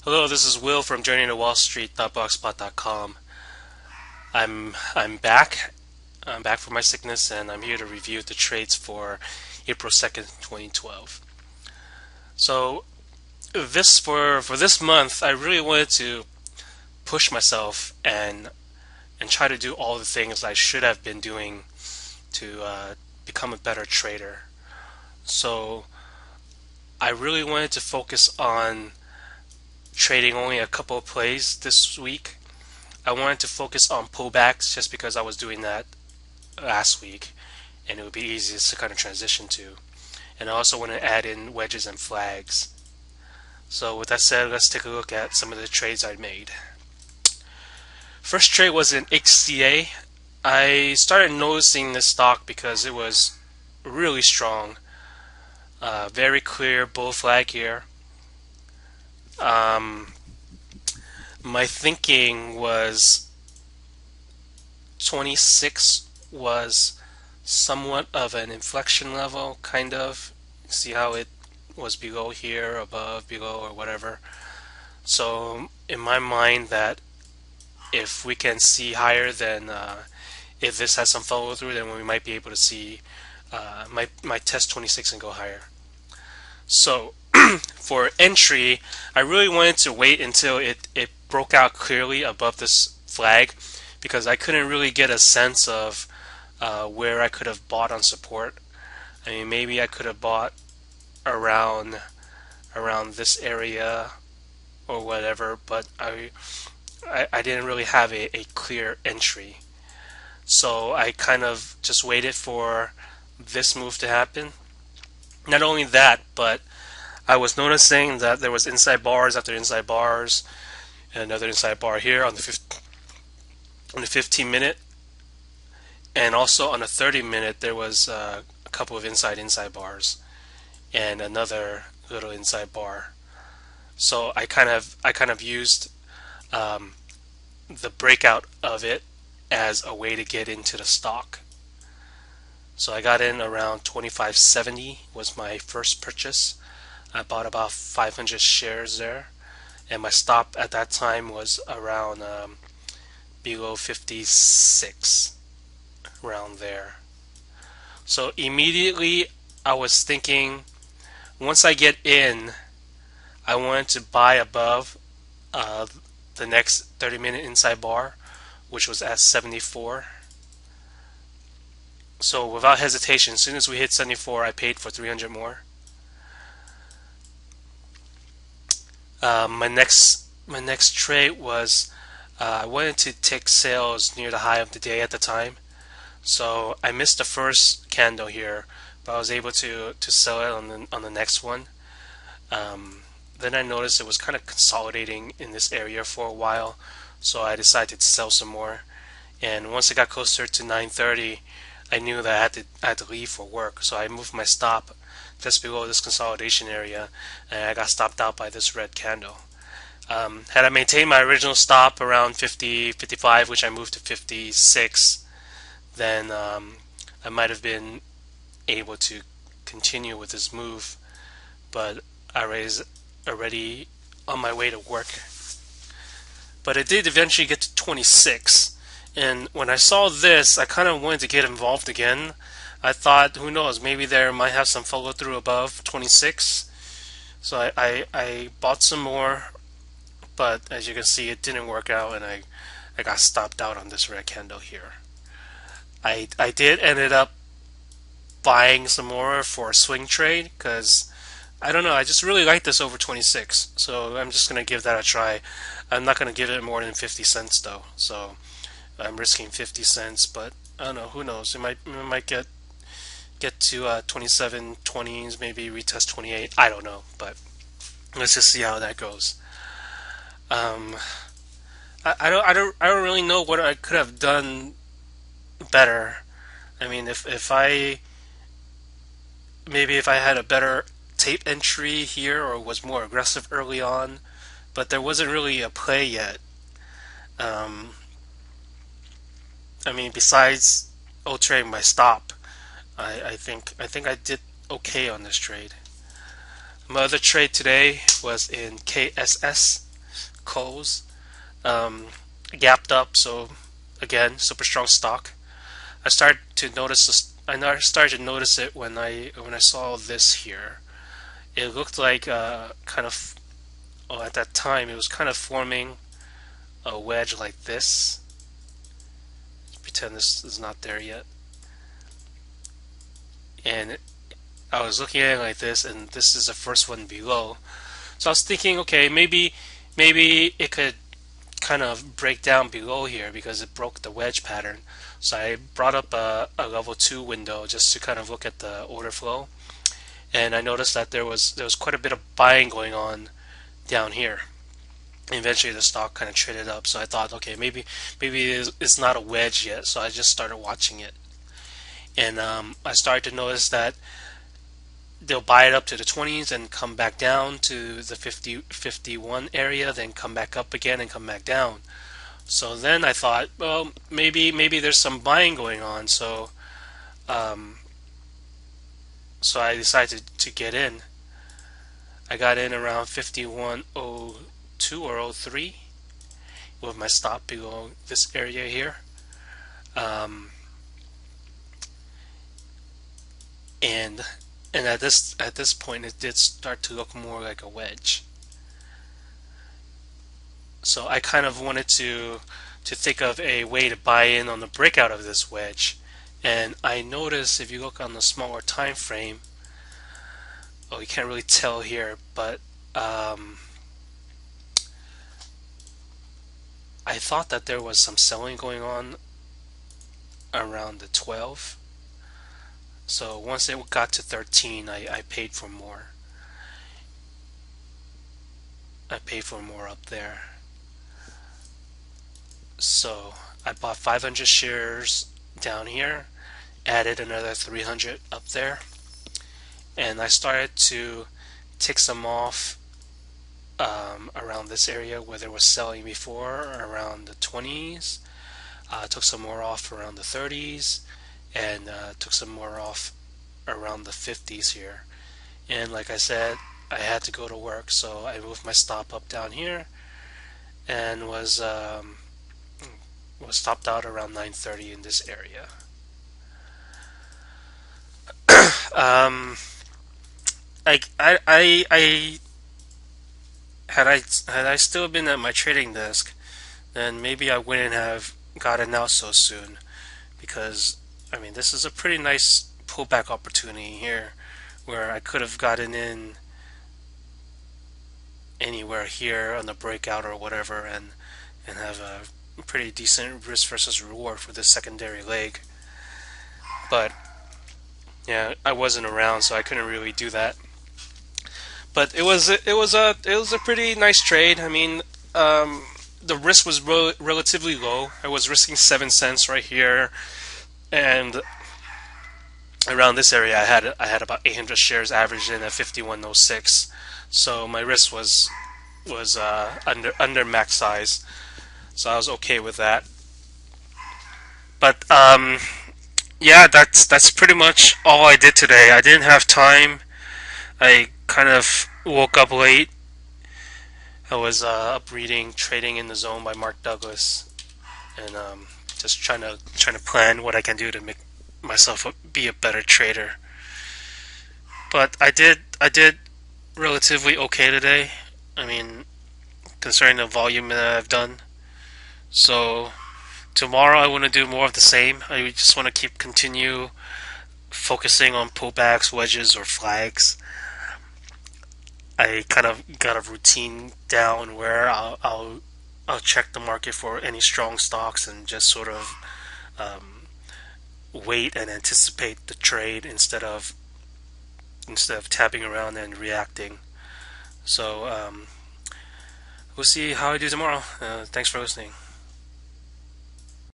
Hello, this is Will from JourneyToWallStreet.blogspot.com. I'm back. I'm back from my sickness, and I'm here to review the trades for April 2nd, 2012. So for this month, I really wanted to push myself and try to do all the things I should have been doing to become a better trader. So I really wanted to focus on trading only a couple of plays this week. I wanted to focus on pullbacks just because I was doing that last week and it would be easiest to kind of transition to. And I also want to add in wedges and flags. So with that said, let's take a look at some of the trades I made. First trade was in Hca. I started noticing this stock because it was really strong. Very clear bull flag here. My thinking was 26 was somewhat of an inflection level, kind of. See how it was below here, above, below, or whatever. So in my mind, that if we can see higher, then if this has some follow through, then we might be able to see might test 26 and go higher. So for entry, I really wanted to wait until it broke out clearly above this flag because I couldn't really get a sense of where I could have bought on support. I mean, maybe I could have bought around this area or whatever, but I didn't really have a clear entry. So I kind of just waited for this move to happen. Not only that, but I was noticing that there was inside bars after inside bars, and another inside bar here on the 15 minute, and also on the 30 minute there was a couple of inside bars, and another little inside bar. So I kind of used the breakout of it as a way to get into the stock. So I got in around 25.70 was my first purchase. I bought about 500 shares there, and my stop at that time was around below 56, around there. So immediately I was thinking, once I get in, I wanted to buy above the next 30-minute inside bar, which was at 74. So without hesitation, as soon as we hit 74, I paid for 300 more. My next trade was I wanted to take sales near the high of the day at the time, so I missed the first candle here, but I was able to sell it on the next one. Then I noticed it was kind of consolidating in this area for a while, so I decided to sell some more. And once it got closer to 9:30, I knew that I had to leave for work, so I moved my stop just below this consolidation area, and I got stopped out by this red candle. Had I maintained my original stop around 50, 55, which I moved to 56, then I might have been able to continue with this move, but I was already on my way to work. But it did eventually get to 26, and when I saw this, I kind of wanted to get involved again. I thought, who knows, maybe there might have some follow through above 26. So I bought some more, but as you can see, it didn't work out, and I got stopped out on this red candle here. I did ended up buying some more for a swing trade because I don't know, I just really like this over 26, so I'm just going to give that a try. I'm not going to give it more than 50 cents though, so I'm risking 50 cents, but I don't know, who knows, it might get to 27.20s, maybe retest 28. I don't know, but let's just see how that goes. I don't really know what I could have done better. I mean, if I had a better tape entry here or was more aggressive early on, but there wasn't really a play yet. I mean, besides altering my stop, I think I did okay on this trade. My other trade today was in Hca Kss. Kss gapped up, so again, super strong stock. I started to notice this. Started to notice it when I saw this here. It looked like kind of. Oh, at that time, it was kind of forming a wedge like this. Let's pretend this is not there yet. And I was looking at it like this, and this is the first one below. So I was thinking, okay, maybe it could kind of break down below here because it broke the wedge pattern. So I brought up a level 2 window just to kind of look at the order flow, and I noticed that there was quite a bit of buying going on down here. Eventually the stock kind of traded up, so I thought, okay, maybe it's not a wedge yet. So I just started watching it, and I started to notice that they'll buy it up to the 20s and come back down to the 51 area, then come back up again and come back down. So then I thought, well, maybe there's some buying going on. So so I decided to get in. I got in around 51.02 or 03 with my stop below this area here. And at this point it did start to look more like a wedge. So I kind of wanted to think of a way to buy in on the breakout of this wedge. And I noticed if you look on the smaller time frame, oh, you can't really tell here, but I thought that there was some selling going on around the 12. So once it got to 13, I paid for more. I paid for more up there. So I bought 500 shares down here, added another 300 up there, and I started to take some off around this area where there was selling before, around the 20s. Took some more off around the 30s, and took some more off around the 50s here. And like I said, I had to go to work, so I moved my stop up down here and was stopped out around 9:30 in this area. I had I still been at my trading desk, then maybe I wouldn't have gotten out so soon, because I mean, this is a pretty nice pullback opportunity here where I could have gotten in anywhere here on the breakout or whatever, and have a pretty decent risk versus reward for this secondary leg. But yeah, I wasn't around, so I couldn't really do that. But it was a pretty nice trade. I mean, the risk was relatively low. I was risking 7 cents right here, and around this area I had about 800 shares averaged in at 51.06. So my risk was under max size. So I was okay with that. But yeah, that's pretty much all I did today. I didn't have time. I kind of woke up late. I was up reading "Trading in the Zone" by Mark Douglas, and just trying to plan what I can do to make myself be a better trader. But I did relatively okay today. I mean, concerning the volume that I've done. So tomorrow I want to do more of the same. I just want to continue focusing on pullbacks, wedges, or flags. I kind of got a routine down where I'll check the market for any strong stocks and just sort of wait and anticipate the trade instead of tapping around and reacting. So we'll see how I do tomorrow. Thanks for listening.